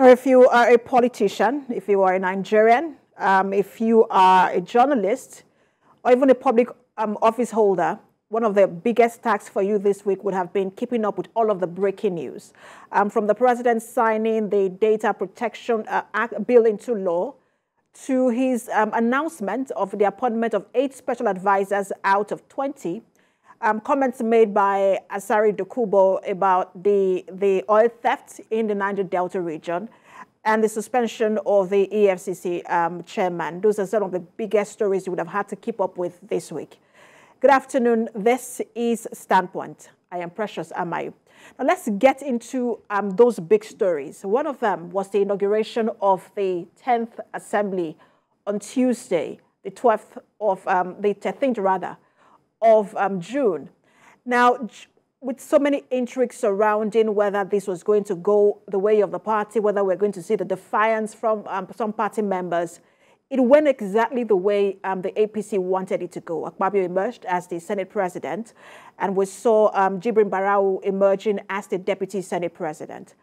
if you are a politician, if you are a Nigerian, if you are a journalist, or even a public office holder, one of the biggest tasks for you this week would have been keeping up with all of the breaking news. From the president signing the Data Protection Act bill into law, to his announcement of the appointment of 8 special advisors out of 20, comments made by Asari Dokubo about the oil theft in the Niger Delta region, and the suspension of the EFCC chairman. Those are some of the biggest stories you would have had to keep up with this week. Good afternoon. This is Standpoint. I am Precious Amayu. Now let's get into those big stories. One of them was the inauguration of the 10th Assembly on Tuesday, the 12th of the 13th rather of June. Now, with so many intrigues surrounding whether this was going to go the way of the party, whether we're going to see the defiance from some party members, it went exactly the way the APC wanted it to go. Akpabio emerged as the Senate president, and we saw Jibrin Barau emerging as the deputy Senate president.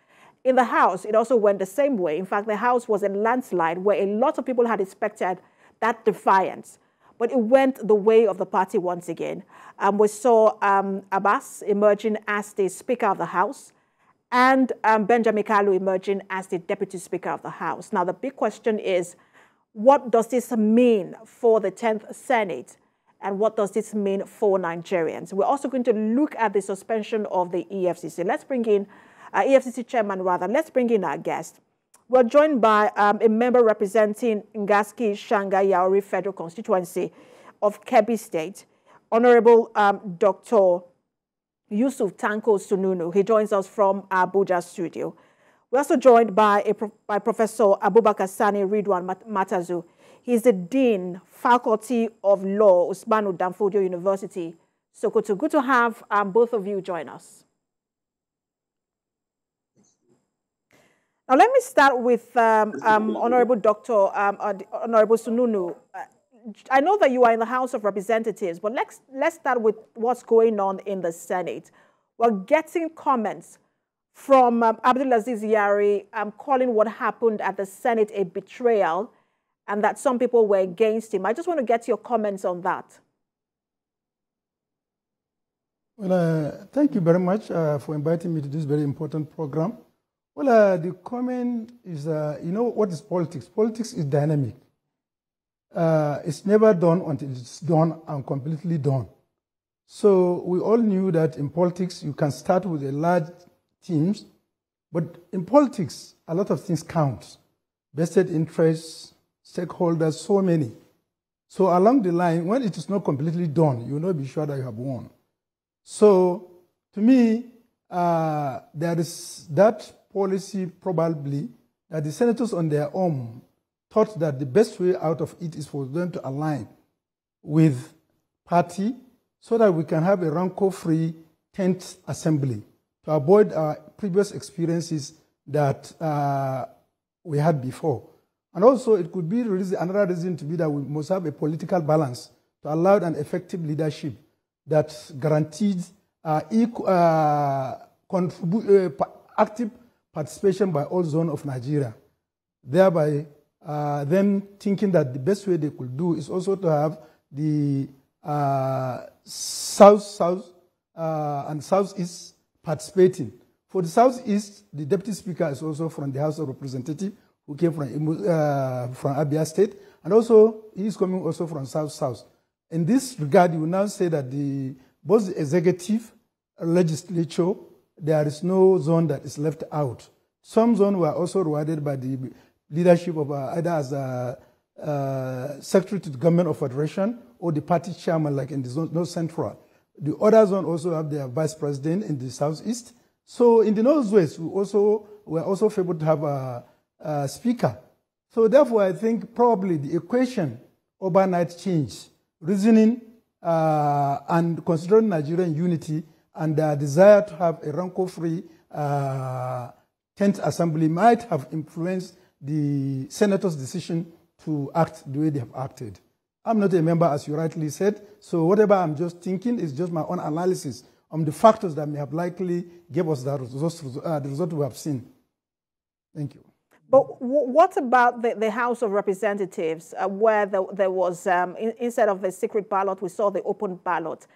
In the House, it also went the same way. In fact, the House was a landslide where a lot of people had expected that defiance, but it went the way of the party once again. We saw Abbas emerging as the Speaker of the House, and Benjamin Kalu emerging as the Deputy Speaker of the House. Now, the big question is, what does this mean for the 10th Senate? And what does this mean for Nigerians? We're also going to look at the suspension of the EFCC. Let's bring in, EFCC chairman rather, let's bring in our guest. We're joined by a member representing Ngaski Shanga Yauri Federal Constituency of Kebbi State, Honorable Dr. Yusuf Tanko Sununu. He joins us from Abuja studio. We're also joined by Professor Abubakar Sani Ridwan Matazu. He's the Dean, Faculty of Law, Usmanu Danfodio University, Sokoto. Good to have both of you join us. Now, let me start with Honorable Dr. Honorable Sununu. I know that you are in the House of Representatives, but let's start with what's going on in the Senate. We're getting comments from Abdulaziz Yari calling what happened at the Senate a betrayal, and that some people were against him. I just want to get your comments on that. Well, thank you very much for inviting me to this very important program. Well, the comment is, you know, what is politics? Politics is dynamic. It's never done until it's done and completely done. So we all knew that in politics, you can start with a large teams, but in politics, a lot of things count. Vested interests, stakeholders, so many. So along the line, when it is not completely done, you will not be sure that you have won. So to me, there is that policy probably that the senators on their own thought that the best way out of it is for them to align with party so that we can have a rancor-free 10th assembly to avoid our previous experiences that we had before. And also it could be another reason to be that we must have a political balance to allow an effective leadership that guarantees active participation by all zones of Nigeria, thereby them thinking that the best way they could do is also to have the South and Southeast participating. For the Southeast, the Deputy Speaker is also from the House of Representatives, who came from Abia State, and also he is coming also from South. In this regard, you will now say that both the executive legislature, there is no zone that is left out. Some zones were also rewarded by the leadership of either as a Secretary to the Government of Federation or the party chairman, like in the zone, North Central. The other zone also have their vice president in the Southeast. So in the Northwest, we were also favored to have a speaker. So therefore, I think probably the equation overnight change, reasoning and considering Nigerian unity and the desire to have a rancor-free 10th Assembly might have influenced the senators' decision to act the way they have acted. I'm not a member, as you rightly said, so whatever I'm just thinking is just my own analysis on the factors that may have likely gave us the result we have seen. Thank you. But what about the House of Representatives, where there was, instead of the secret ballot, we saw the open ballot?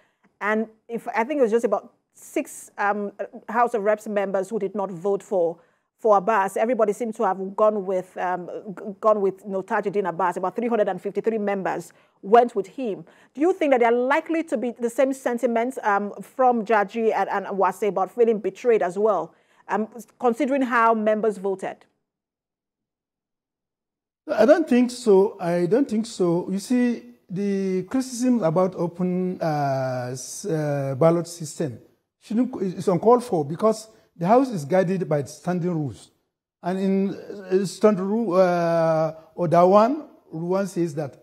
And I think it was just about 6 House of Reps members who did not vote for Abbas. Everybody seemed to have gone with Tajuddin Abbas. About 353 members went with him. Do you think that there are likely to be the same sentiments from Jaji and Wase about feeling betrayed as well, considering how members voted? I don't think so. I don't think so. You see, the criticism about open ballot system is uncalled for because the House is guided by standing rules. And in standing rule, Order 1, Rule 1 says that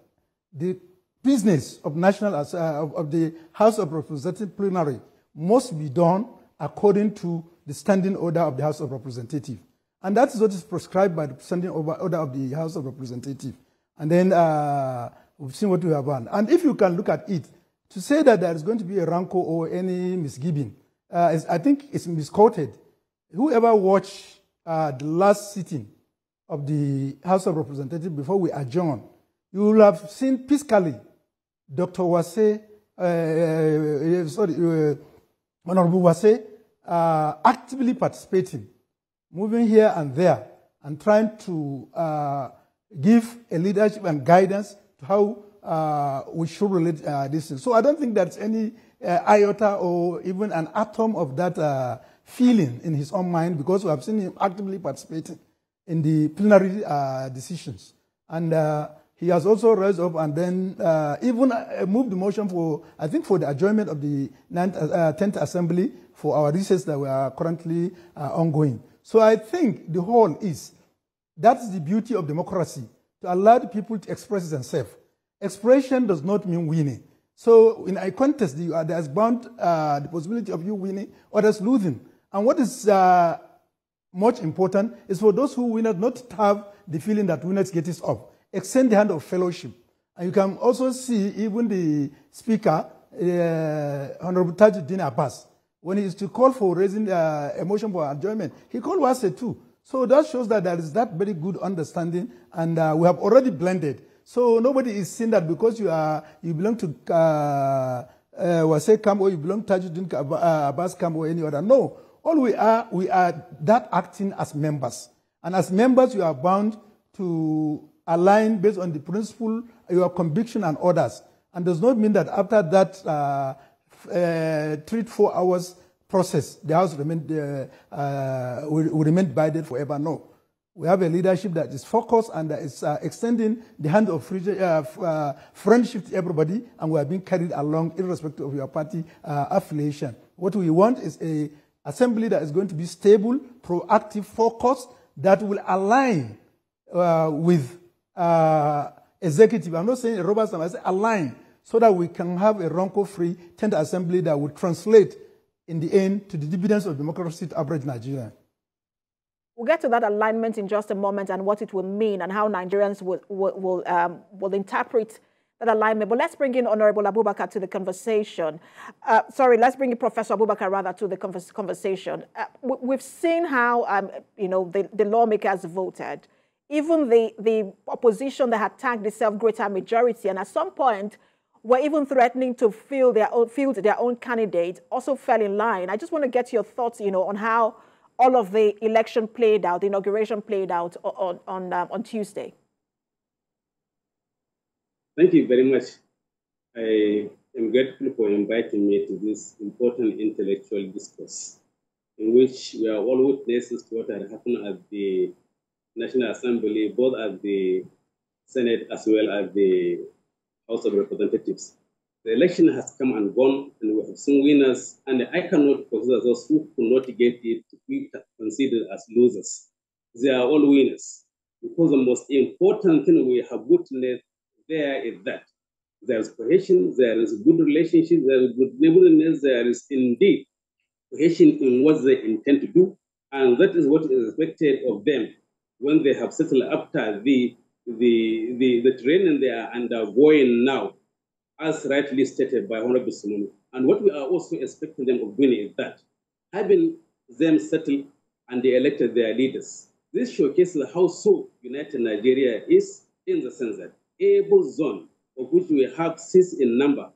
the business of of the House of Representatives plenary must be done according to the standing order of the House of Representatives. And that is what is prescribed by the standing order of the House of Representatives. And then we've seen what we have done. And if you can look at it, to say that there is going to be a rancor or any misgiving, I think it's misquoted. Whoever watched the last sitting of the House of Representatives before we adjourn, you will have seen peacefully Dr. Wase, Honorable Wase, actively participating, moving here and there, and trying to give a leadership and guidance to how we should relate this thing. So I don't think there's any iota or even an atom of that feeling in his own mind, because we have seen him actively participating in the plenary decisions. And he has also raised up and then even moved the motion for, I think, for the adjournment of the 10th Assembly for our recess that we are currently ongoing. So I think the whole is, that's the beauty of democracy, to allow the people to express themselves. Expression does not mean winning. So in a contest, there's bound the possibility of you winning or others losing. And what is much important is for those who win not to have the feeling that winners get it off. Extend the hand of fellowship. And you can also see even the speaker, Honorable Tajuddin Abbas, when he is to call for raising a motion for adjournment, he called Wase too. So that shows that there is that very good understanding, and we have already blended. So nobody is saying that because you belong to Wase camp or you belong to Tajuddin Abbas camp or any other. No, all we are that acting as members. And as members, you are bound to align based on the principle, your conviction and orders. And does not mean that after that 3-4 hours process, the House will remain divided forever. No. We have a leadership that is focused and that is extending the hand of friendship to everybody, and we are being carried along irrespective of your party affiliation. What we want is an assembly that is going to be stable, proactive, focused, that will align with executive. I'm not saying a robust, I say align, so that we can have a rancor-free 10th assembly that will translate in the end to the dividends of democracy to average Nigeria. We'll get to that alignment in just a moment and what it will mean and how Nigerians will interpret that alignment. But let's bring in Honorable Abubakar to the conversation. Let's bring in Professor Abubakar rather to the conversation. We've seen how the lawmakers voted. Even the opposition that had tagged itself greater majority, and at some point were even threatening to field their own candidate, also fell in line. I just want to get your thoughts, on how all of the election played out, the inauguration played out on Tuesday. Thank you very much. I am grateful for inviting me to this important intellectual discourse, in which we are all witnesses to what had happened at the National Assembly, both at the Senate as well as the House of Representatives. The election has come and gone, and we have seen winners, and I cannot consider those who could not get it to be considered as losers. They are all winners, because the most important thing we have witnessed there is that there is cohesion, there is good relationship, there is good neighborliness, there is indeed cohesion in what they intend to do, and that is what is expected of them when they have settled after the training they are undergoing now, as rightly stated by Honorable Simoni. And what we are also expecting them of doing is that, having them settled and they elected their leaders, This showcases how so united Nigeria is, in the sense that every zone of which we have 6 in number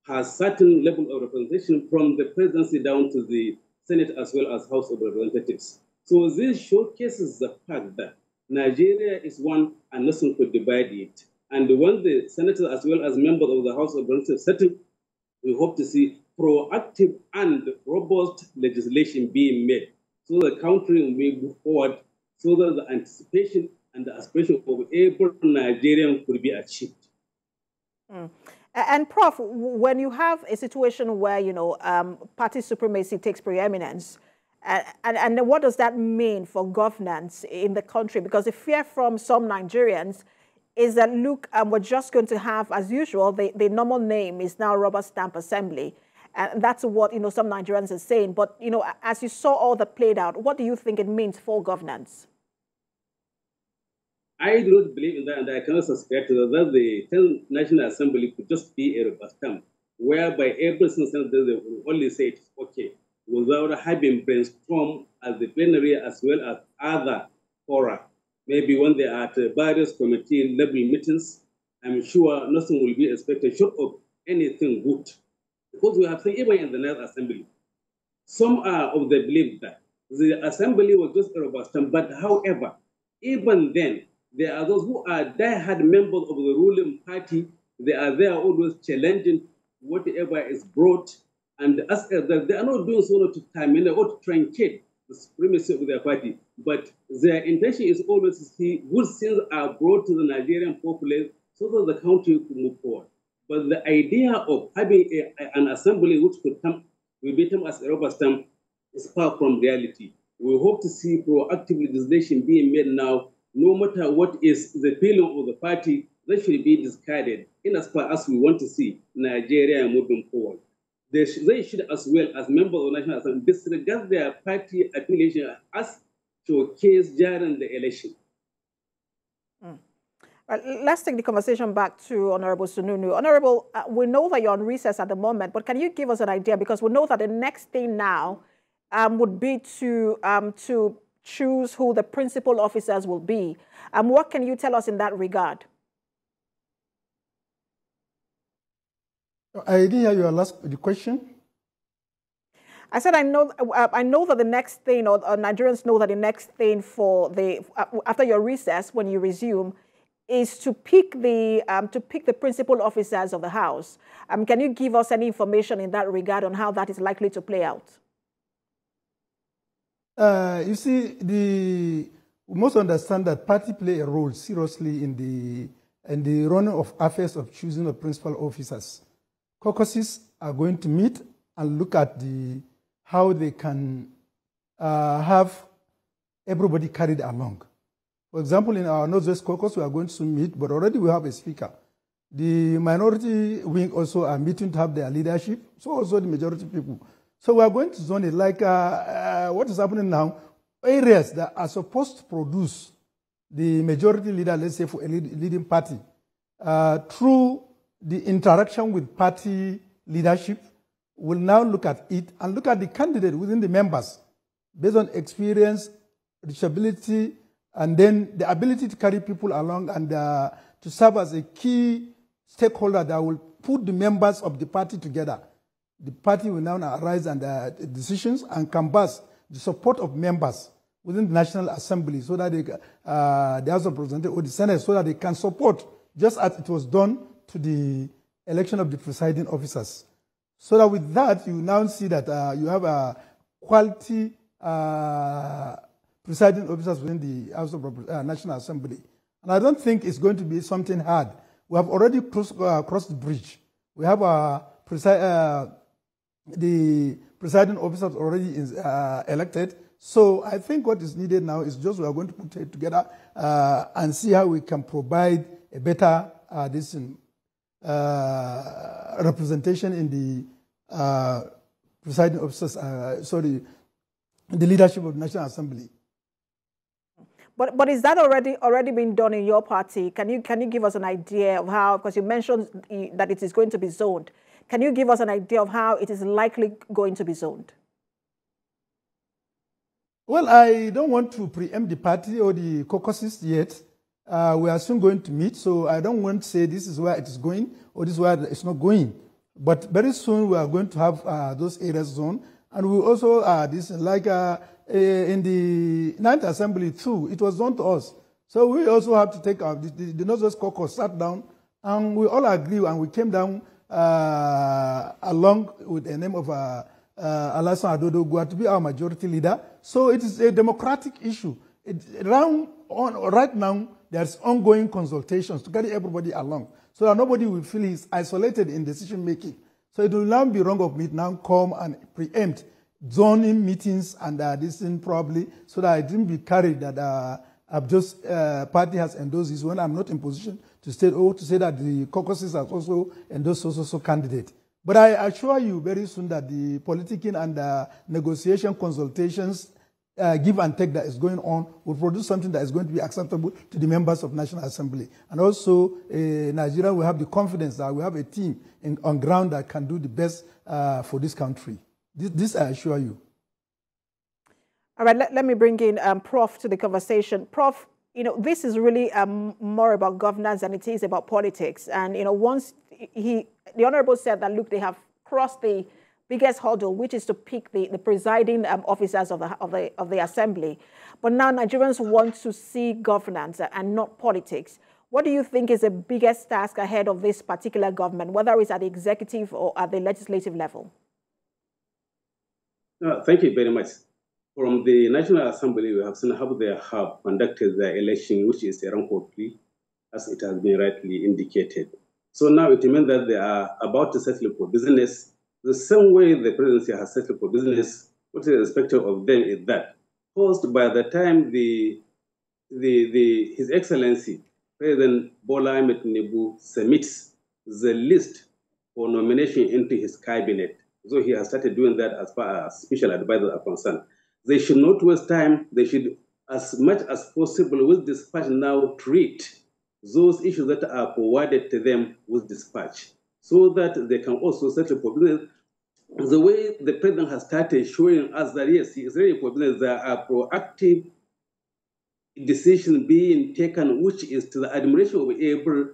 has certain level of representation from the presidency down to the Senate as well as House of Representatives. So this showcases the fact that Nigeria is one and nothing could divide it. And when the senators as well as members of the House of Representatives settle, we hope to see proactive and robust legislation being made so the country will move forward so that the anticipation and the aspiration of every Nigerian could be achieved. Mm. And Prof, when you have a situation where, party supremacy takes preeminence, and what does that mean for governance in the country? Because the fear from some Nigerians is that, look, we're just going to have, as usual, the normal name is now Rubber Stamp Assembly. And that's what, some Nigerians are saying. But, as you saw all that played out, what do you think it means for governance? I do not believe in that, and I cannot subscribe to that the 10th National Assembly could just be a rubber stamp, whereby every single senator they will only say it's okay, without having brainstormed at the plenary as well as other fora. Maybe when they are at various committee level meetings, I'm sure nothing will be expected short of anything good. Because we have seen even in the National Assembly, some are of the belief that the assembly was just a rubber stamp, but however, even then, there are those who are die-hard members of the ruling party. They are there always challenging whatever is brought. And as they are not doing so to terminate or to truncate the supremacy of their party. But their intention is always to see good things are brought to the Nigerian populace so that the country could move forward. But the idea of having an assembly which could come, will become as a rubber stamp, is far from reality. We hope to see proactive legislation being made now. No matter what is the feeling of the party, that should be discarded in as far as we want to see Nigeria moving forward. They should, as well as members of the National Assembly, disregard their party affiliation as showcased during the election. Let's take the conversation back to Honorable Sununu. Honorable, we know that you're on recess at the moment, but can you give us an idea? Because we know that the next thing now would be to choose who the principal officers will be. What can you tell us in that regard? I didn't hear your last question. I said I know that the next thing, or Nigerians know that the next thing for the after your recess, when you resume, is to pick the principal officers of the House. Can you give us any information in that regard on how that is likely to play out? You see, we must understand that party play a role seriously in the running of affairs of choosing the principal officers. Caucuses are going to meet and look at how they can have everybody carried along. For example, in our Northwest Caucus, we are going to meet, but already we have a speaker. The minority wing also are meeting to have their leadership, so also the majority people. So we are going to zone it like what is happening now, areas that are supposed to produce the majority leader, let's say for a leading party, through the interaction with party leadership, will now look at it and look at the candidate within the members based on experience, reachability, and then the ability to carry people along and to serve as a key stakeholder that will put the members of the party together. The party will now arise and decisions and canvass the support of members within the National Assembly so that the House of Representatives or the Senate so that they can support, just as it was done to the election of the presiding officers. So that with that, you now see that you have a quality presiding officers within the House of National Assembly. And I don't think it's going to be something hard. We have already crossed the bridge. We have the presiding officers already elected. So I think what is needed now is just we are going to put it together and see how we can provide a better representation in the presiding officers, the leadership of the National Assembly. But is that already been done in your party? Can you give us an idea of how, because you mentioned that it is going to be zoned. Can you give us an idea of how it is likely going to be zoned? Well, I don't want to preempt the party or the caucuses yet. We are soon going to meet, so I don't want to say this is where it is going or this is where it's not going. But very soon we are going to have those areas zoned, and we also in the 9th Assembly too, it was zoned to us. So we also have to take the Northwest Caucus sat down, and we all agree, and we came down along with the name of Alassane Adodo to be our majority leader. So it is a democratic issue. Right now, there's ongoing consultations to carry everybody along, so that nobody will feel he's isolated in decision making. So it will now be wrong of me to now come and preempt zoning meetings and this thing probably, so that I didn't be carried that party has endorsed this when I'm not in position to say that the caucuses have also endorsed also candidate. But I assure you very soon that the politicking and negotiation consultations, give and take that is going on will produce something that is going to be acceptable to the members of National Assembly. And also, Nigeria will have the confidence that we have a team on ground that can do the best for this country. This I assure you. All right, let me bring in Prof to the conversation. Prof, this is really more about governance than it is about politics. And, once the Honorable said that, look, they have crossed the biggest hurdle, which is to pick the presiding officers of the Assembly. But now Nigerians want to see governance and not politics. What do you think is the biggest task ahead of this particular government, whether it's at the executive or at the legislative level? Thank you very much. From the National Assembly, we have seen how they have conducted their election, which is a rank plea, as it has been rightly indicated. So now it means that they are about to settle for business. The same way the presidency has settled for business, what is expected of them is that, first, by the time His Excellency President Bola Ahmed Tinubu submits the list for nomination into his cabinet, so he has started doing that as far as special advisors are concerned. They should not waste time. They should, as much as possible, with dispatch now treat those issues that are forwarded to them with dispatch, so that they can also settle for business. The way the president has started showing us that, yes, he is ready for business, there are proactive decisions being taken, which is to the admiration of every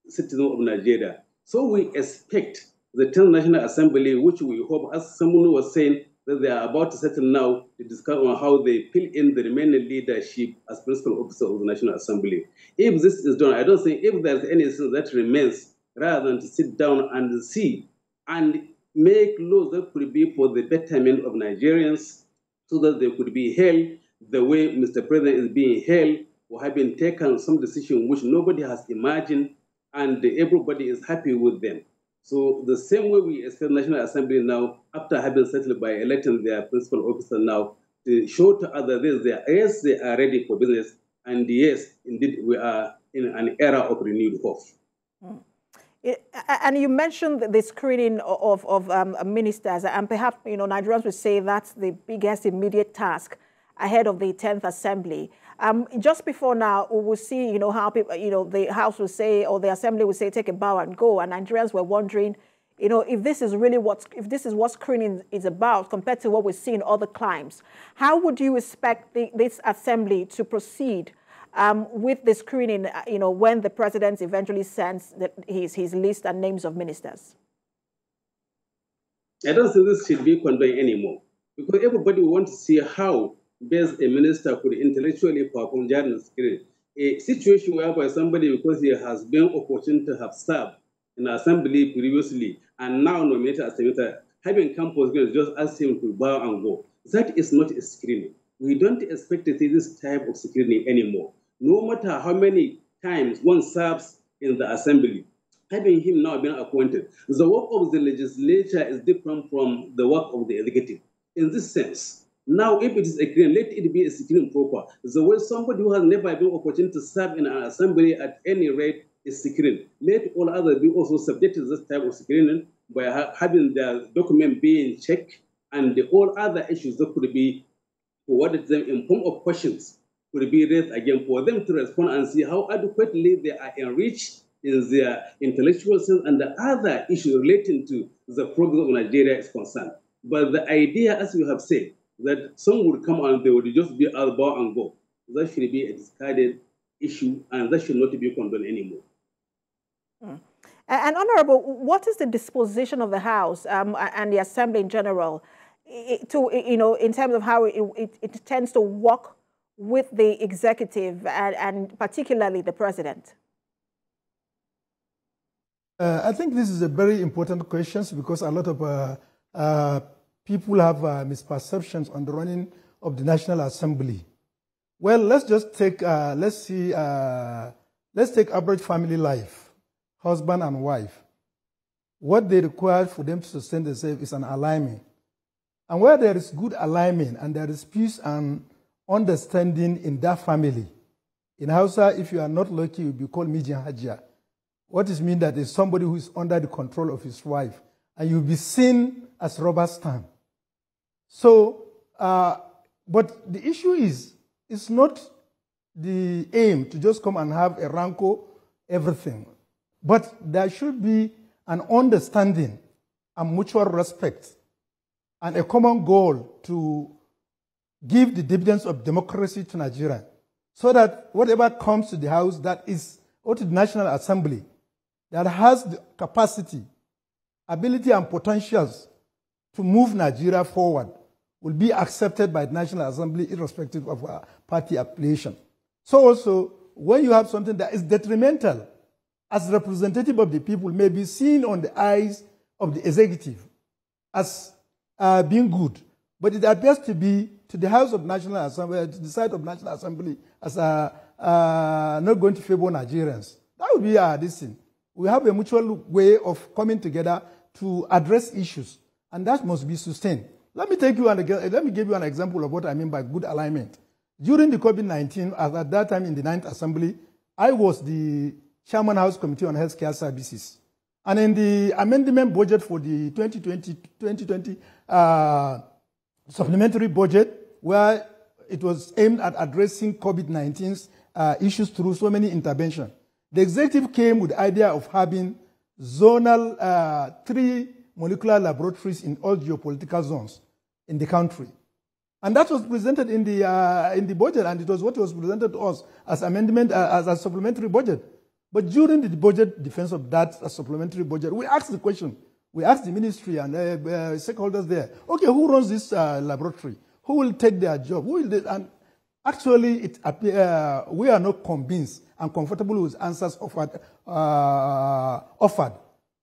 citizen of Nigeria. So we expect the 10th National Assembly, which we hope, as someone was saying, that they are about to settle now to discuss on how they fill in the remaining leadership as principal officer of the National Assembly. If this is done, I don't think if there's anything that remains, rather than to sit down and see and make laws that could be for the betterment of Nigerians, so that they could be held the way Mr. President is being held, or have been taken some decision which nobody has imagined, and everybody is happy with them. So the same way we expect National Assembly now, after having settled by electing their principal officer now, to show to others that yes, they are ready for business, and yes, indeed, we are in an era of renewed hope. And you mentioned the screening of ministers, and perhaps Nigerians would say that's the biggest immediate task ahead of the 10th Assembly. Just before now, we will see, how people, the House will say, or the Assembly will say, take a bow and go. And Nigerians were wondering, if this is really what screening is about compared to what we see in other climes. How would you expect this Assembly to proceed with the screening, when the president eventually sends his list and names of ministers? I don't think this should be conveyed anymore, because everybody wants to see how best a minister could intellectually perform during the screening. A situation whereby somebody, because he has been opportunity to have served in the assembly previously and now nominated as senator, having come for screening, just ask him to bow and go. That is not a screening. We don't expect to see this type of screening anymore. No matter how many times one serves in the assembly, having him now been appointed, the work of the legislature is different from the work of the executive. In this sense, now, if it is a screen, let it be a screen proper. The way somebody who has never been opportunity to serve in an assembly at any rate is screened. Let all others be also subject to this type of screening by having their document being checked, and all other issues that could be forwarded to them in form of questions could be raised again for them to respond and see how adequately they are enriched in their intellectual sense and the other issues relating to the progress of Nigeria is concerned. But the idea, as you have said, that some would come and they would just be elbow and go. That should be a discarded issue, and that should not be condoned anymore. And Honorable, what is the disposition of the House and the Assembly in general in terms of how it tends to work with the executive and particularly the president? I think this is a very important question because a lot of people have misperceptions on the running of the National Assembly. Well, let's just take let's take average family life, husband and wife. What they require for them to sustain themselves is an alignment. And where there is good alignment and there is peace and understanding in that family, in Hausa, if you are not lucky, you'll be called Mijin Hajia. What is mean that is somebody who is under the control of his wife, and you'll be seen as robber stamp. So, but the issue is, it's not the aim to just come and have a rancor, everything. But there should be an understanding and mutual respect and a common goal to give the dividends of democracy to Nigeria so that whatever comes to the House that is, or to the National Assembly, that has the capacity, ability, and potentials to move Nigeria forward will be accepted by the National Assembly irrespective of our party affiliation. So also, when you have something that is detrimental, as representative of the people may be seen on the eyes of the executive as being good, but it appears to be to the House of National Assembly, to the side of National Assembly as not going to favor Nigerians. That would be this thing. We have a mutual way of coming together to address issues, and that must be sustained. Let me give you an example of what I mean by good alignment. During the COVID-19, at that time in the 9th Assembly, I was the Chairman House Committee on Healthcare Services. And in the amendment budget for the 2020 supplementary budget, where it was aimed at addressing COVID-19's issues through so many interventions, the executive came with the idea of having zonal 3 molecular laboratories in all geopolitical zones in the country. And that was presented in the budget, and it was what was presented to us as amendment, as a supplementary budget. But during the budget defense of that supplementary budget, we asked the question. We asked the ministry and stakeholders there, okay, who runs this laboratory? Who will take their job? Who will they, and actually, we are not convinced and comfortable with answers offered.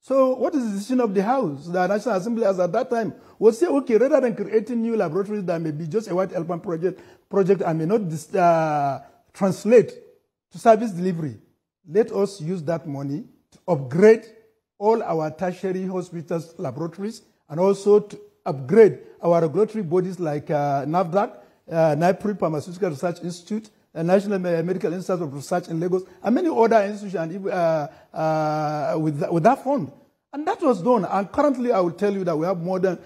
So what is the decision of the House? The National Assembly as at that time would say, okay, rather than creating new laboratories that may be just a white elephant project and may not translate to service delivery, let us use that money to upgrade all our tertiary hospitals laboratories and also to upgrade our regulatory bodies like NAFDAC, NIPRI Pharmaceutical Research Institute, National Medical Institute of Research in Lagos, and many other institutions with that fund. And that was done. And currently, I will tell you that we have more than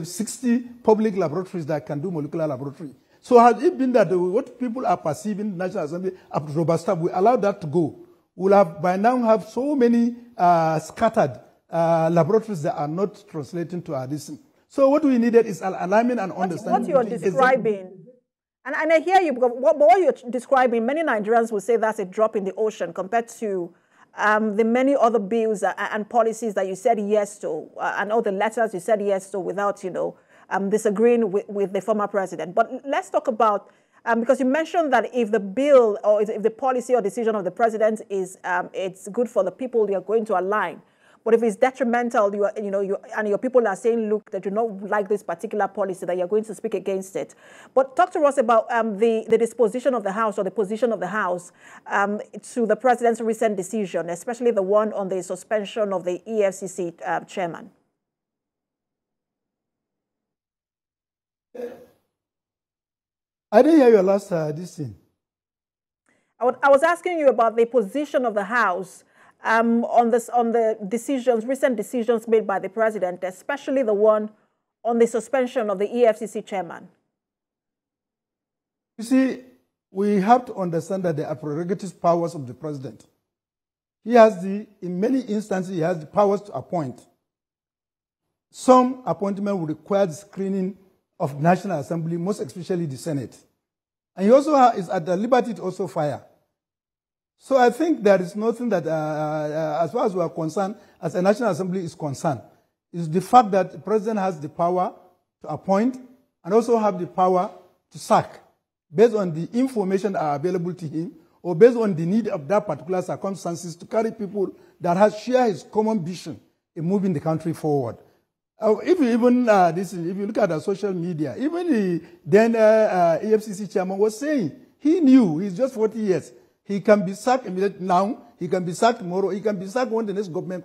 60 public laboratories that can do molecular laboratory. So has it been that what people are perceiving the National Assembly as robust, we allow that to go. We'll have by now have so many scattered laboratories that are not translating to our distance. So what we needed is alignment and understanding. What you're describing, and I hear you, because what you're describing, many Nigerians will say that's a drop in the ocean compared to the many other bills and policies that you said yes to, and all the letters you said yes to without, disagreeing with the former president. But let's talk about, because you mentioned that if the bill or if the policy or decision of the president is, it's good for the people, you're going to align. But if it's detrimental, and your people are saying, look, that you don't like this particular policy, that you're going to speak against it. But talk to us about the disposition of the House or the position of the House to the president's recent decision, especially the one on the suspension of the EFCC chairman. I didn't hear your last this thing. I was asking you about the position of the House on the decisions, recent decisions made by the president, especially the one on the suspension of the EFCC chairman. You see, we have to understand that there are prerogative powers of the president. He has in many instances, he has the powers to appoint. some appointment will require the screening of National Assembly, most especially the Senate. And he also is at the liberty to also fire. So I think there is nothing that, as far as we are concerned, as a National Assembly is concerned, is the fact that the president has the power to appoint and also have the power to sack based on the information that are available to him or based on the need of that particular circumstances to carry people that share his common vision in moving the country forward. If you even if you look at the social media, even the then EFCC chairman was saying he knew he's just 40 years. He can be sacked immediately now. He can be sacked tomorrow. He can be sacked when the next government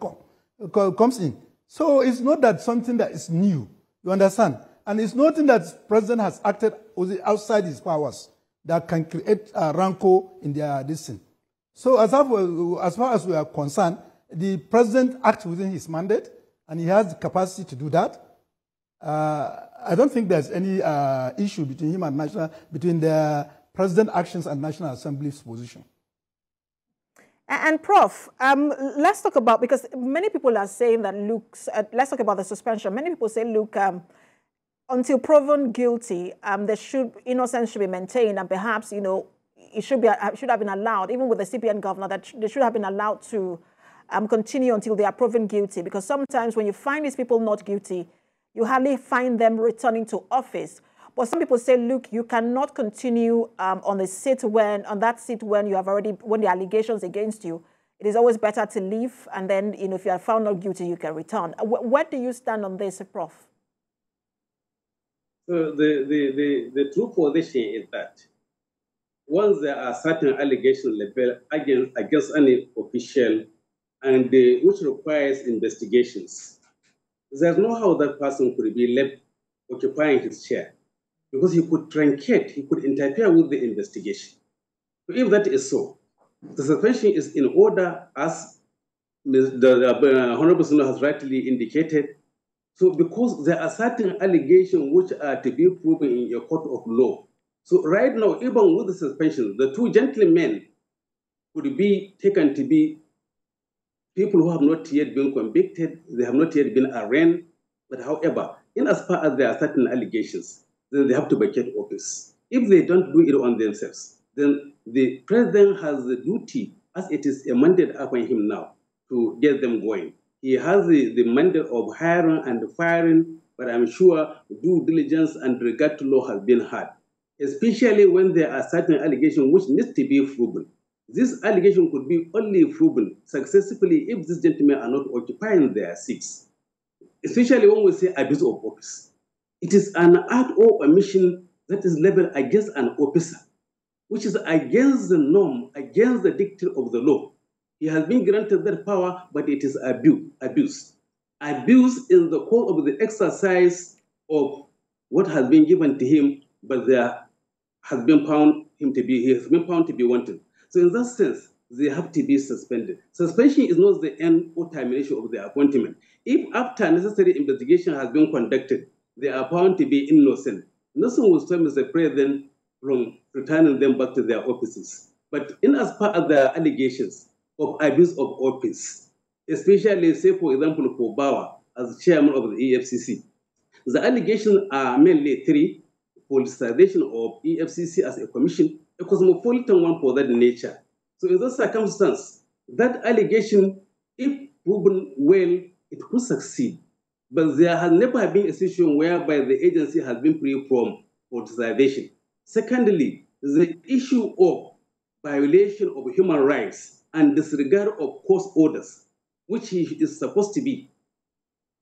comes in. So it's not that something that is new. You understand? And it's nothing that the president has acted outside his powers that can create a rancor in their destiny. So as far as we are concerned, the president acts within his mandate, and he has the capacity to do that. I don't think there's any issue between him and between the president's actions and National Assembly's position. And Prof, let's talk about, because many people are saying that let's talk about the suspension. Many people say, look, until proven guilty, innocence should be maintained, and perhaps, it should have been allowed, even with the CBN governor, that they should have been allowed to continue until they are proven guilty. Because sometimes when you find these people not guilty, you hardly find them returning to office. But some people say, look, you cannot continue on that seat when you have when the allegations against you. It is always better to leave, and then if you are found not guilty, you can return. Where do you stand on this, Prof? So the true position is that once there are certain allegations leveled against any official and which requires investigations, there's no how that person could be left occupying his chair, because he could truncate, he could interfere with the investigation. So if that is so, the suspension is in order, as the Honorable Senator has rightly indicated. So because there are certain allegations which are to be proven in a court of law. So right now, even with the suspension, the two gentlemen could be taken to be people who have not yet been convicted, they have not yet been arraigned. But however, in as far as there are certain allegations, then they have to vacate office. If they don't do it on themselves, then the president has the duty, as it is a mandate upon him now, to get them going. He has the mandate of hiring and firing, but I'm sure due diligence and regard to law has been had, especially when there are certain allegations which need to be proven. This allegation could be only proven successfully if these gentlemen are not occupying their seats, especially when we say abuse of office. It is an act or omission that is leveled against an officer, which is against the norm, against the dictate of the law. He has been granted that power, but it is abuse. Abuse in the course of the exercise of what has been given to him, but he has been found to be wanted. So in that sense, they have to be suspended. Suspension is not the end or termination of the appointment. If after necessary investigation has been conducted, they are found to be innocent, nothing will stop Mr. President from returning them back to their offices. But in as part of the allegations of abuse of office, especially, say, for example, for Bauer as chairman of the EFCC, the allegations are mainly three: politicization of EFCC as a commission, a cosmopolitan one for that nature. So in that circumstance, that allegation, if proven well, it could succeed. But there has never been a situation whereby the agency has been free from politicization. Secondly, the issue of violation of human rights and disregard of court orders, which he is supposed to be,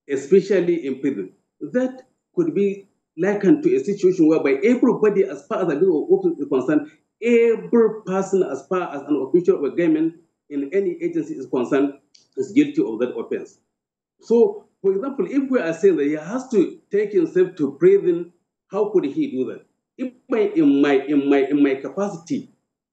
especially in prison, that could be likened to a situation whereby everybody, as far as the office is concerned, every person, as far as an official of a government in any agency is concerned, is guilty of that offense. So, for example, if we are saying that he has to take himself to prison, how could he do that? If in my capacity,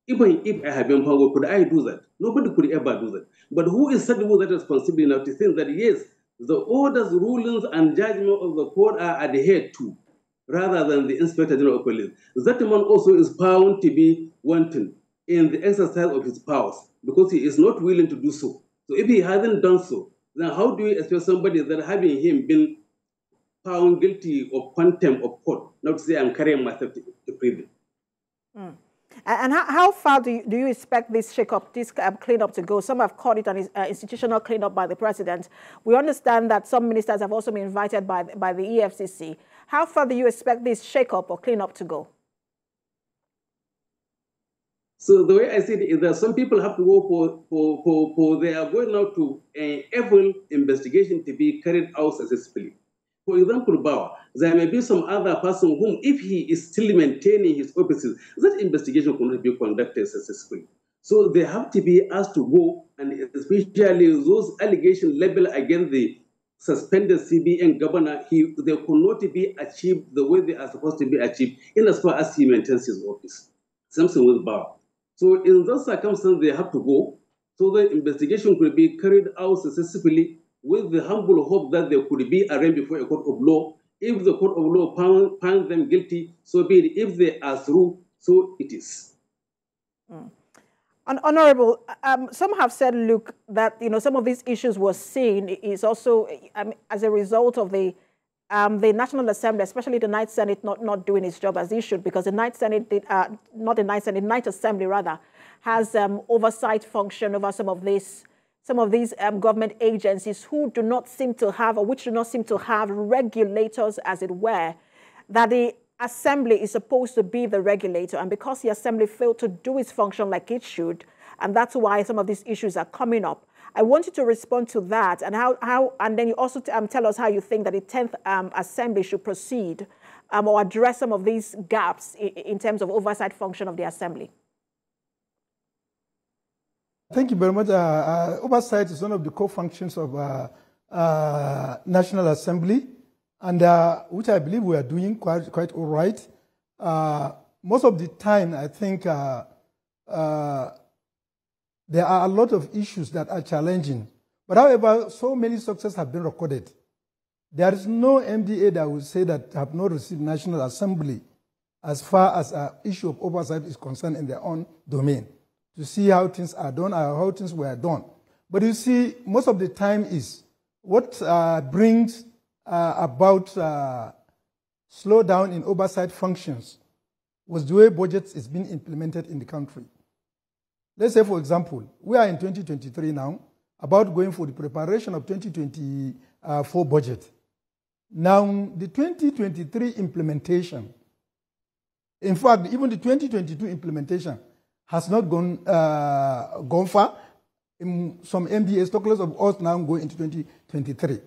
even if I have been found, could I do that? Nobody could ever do that. But who is said with that responsibility now to think that yes, the orders, rulings, and judgment of the court are adhered to, rather than the Inspector General of Police? That man also is found to be wanton in the exercise of his powers because he is not willing to do so. So if he hasn't done so, then how do you expect somebody that having him been found guilty of contempt of court, not to say I'm carrying myself to prison. And how far do you expect this shake-up, this cleanup to go? Some have called it an institutional cleanup by the president. We understand that some ministers have also been invited by the EFCC. How far do you expect this shake-up or cleanup to go? So the way I see it is that some people have to go they are going now to an able investigation to be carried out successfully. For example, Bauer, there may be some other person whom, if he is still maintaining his offices, that investigation cannot be conducted successfully. So they have to be asked to go, and especially those allegations leveled against the suspended CBN governor, they could not be achieved the way they are supposed to be achieved in as far as he maintains his office. Something with Bauer. So in those circumstances, they have to go, so the investigation could be carried out successfully, with the humble hope that they could be arraigned before a court of law. If the court of law found them guilty, so be it. If they are through, so it is. Honorable, some have said, look, that some of these issues were seen is also as a result of the National Assembly, especially the Ninth Senate, not doing its job as it should, because the Ninth Senate, Ninth Assembly rather, has oversight function over some of these government agencies who do not seem to have, or which do not seem to have regulators, as it were, that the Assembly is supposed to be the regulator. And because the Assembly failed to do its function like it should, and that's why some of these issues are coming up. I want you to respond to that, and and then you also tell us how you think that the 10th Assembly should proceed or address some of these gaps in terms of oversight function of the Assembly. Thank you very much. Oversight is one of the core functions of National Assembly, and which I believe we are doing quite all right. Most of the time, I think there are a lot of issues that are challenging. But however, so many successes have been recorded. There is no MDA that will say that have not received National Assembly as far as an issue of oversight is concerned in their own domain, to see how things are done or how things were done. But you see, most of the time is what brings about slowdown in oversight functions was the way budgets is being implemented in the country. Let's say, for example, we are in 2023 now, about going for the preparation of 2024 budget. Now, the 2023 implementation, in fact, even the 2022 implementation has not gone far. In some MDAs, talkers of us now go into 2023.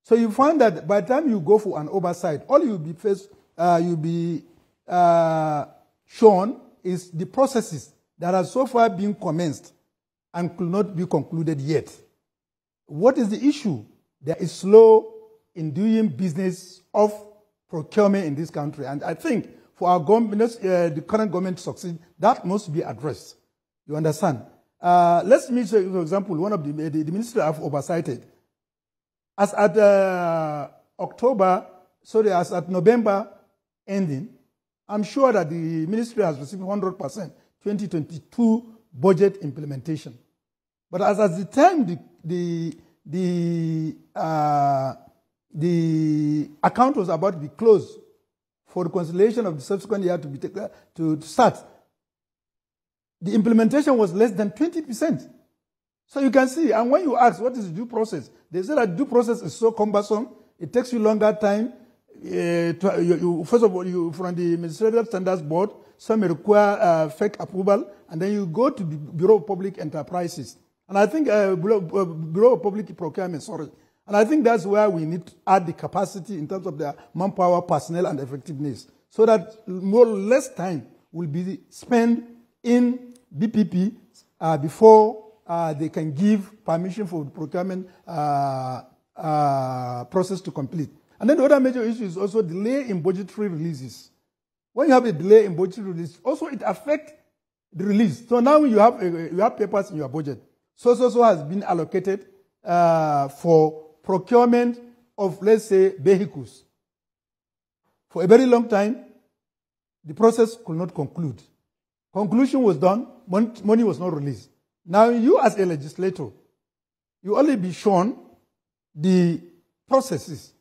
So you find that by the time you go for an oversight, all you'll be shown is the processes that have so far been commenced and could not be concluded yet. What is the issue? There is slow in doing business of procurement in this country. And I think for our government, the current government to succeed, that must be addressed. You understand? Let's meet, for example, one of the ministry have oversighted. As at as at November ending, I'm sure that the ministry has received 100% 2022 budget implementation. But as at the time the account was about to be closed for the conciliation of the subsequent year to start, the implementation was less than 20%. So you can see, and when you ask what is the due process, they say that due process is so cumbersome, it takes you longer time. First of all, from the Administrative Standards Board, some may require fake approval, and then you go to the Bureau of Public Enterprises. And I think Bureau of Public Procurement, sorry. And I think that's where we need to add the capacity in terms of the manpower, personnel, and effectiveness, so that more or less time will be spent in BPP before they can give permission for the procurement process to complete. And then the other major issue is also delay in budgetary releases. When you have a delay in budgetary release, also it affects the release. So now you have papers in your budget. So has been allocated for procurement of, let's say, vehicles. For a very long time, the process could not conclude. Conclusion was done, money was not released. Now you as a legislator, you only be shown the processes.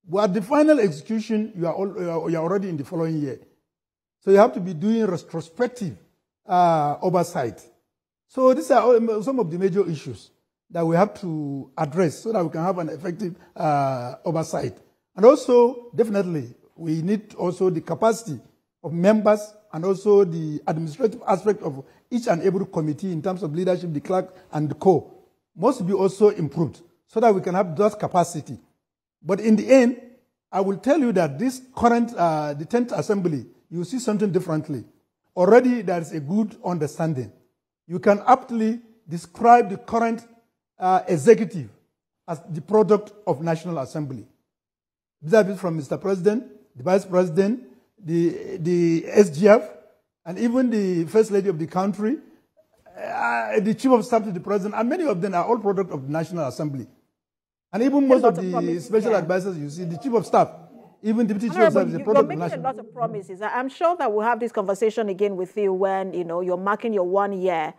But the final execution, you are already in the following year. So you have to be doing retrospective oversight. So these are some of the major issues that we have to address so that we can have an effective oversight. And also, definitely, we need also the capacity of members and also the administrative aspect of each and every committee in terms of leadership, the clerk and the co must be also improved so that we can have that capacity. But in the end, I will tell you that this current, the 10th Assembly, you see something differently. Already there is a good understanding. You can aptly describe the current executive as the product of National Assembly. Vis-a-vis from Mr. President, the Vice President, the SGF, and even the First Lady of the country, the Chief of Staff to the President, and many of them are all product of the National Assembly. And even most of the special advisors, you see, the Chief of Staff, even the Deputy Chief of Staff is a product of the National Assembly. You're making a lot of promises. I'm sure that we'll have this conversation again with you when, you're marking your 1 year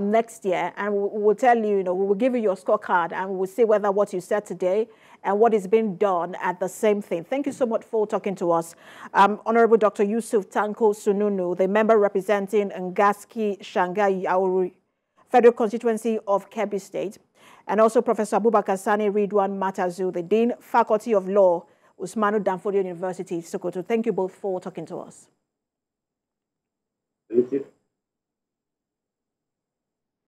next year, and we'll tell you, we will give you your scorecard, and we'll see whether what you said today and what is being done at the same thing. Thank you so much for talking to us. Honorable Dr. Yusuf Tanko Sununu, the member representing Ngaski Shanghai Yauri Federal Constituency of Kebbi State, and also Professor Abubakar Sani Ridwan Matazu, the Dean, Faculty of Law, Usmanu Danfodio University, Sokoto. Thank you both for talking to us. Thank you.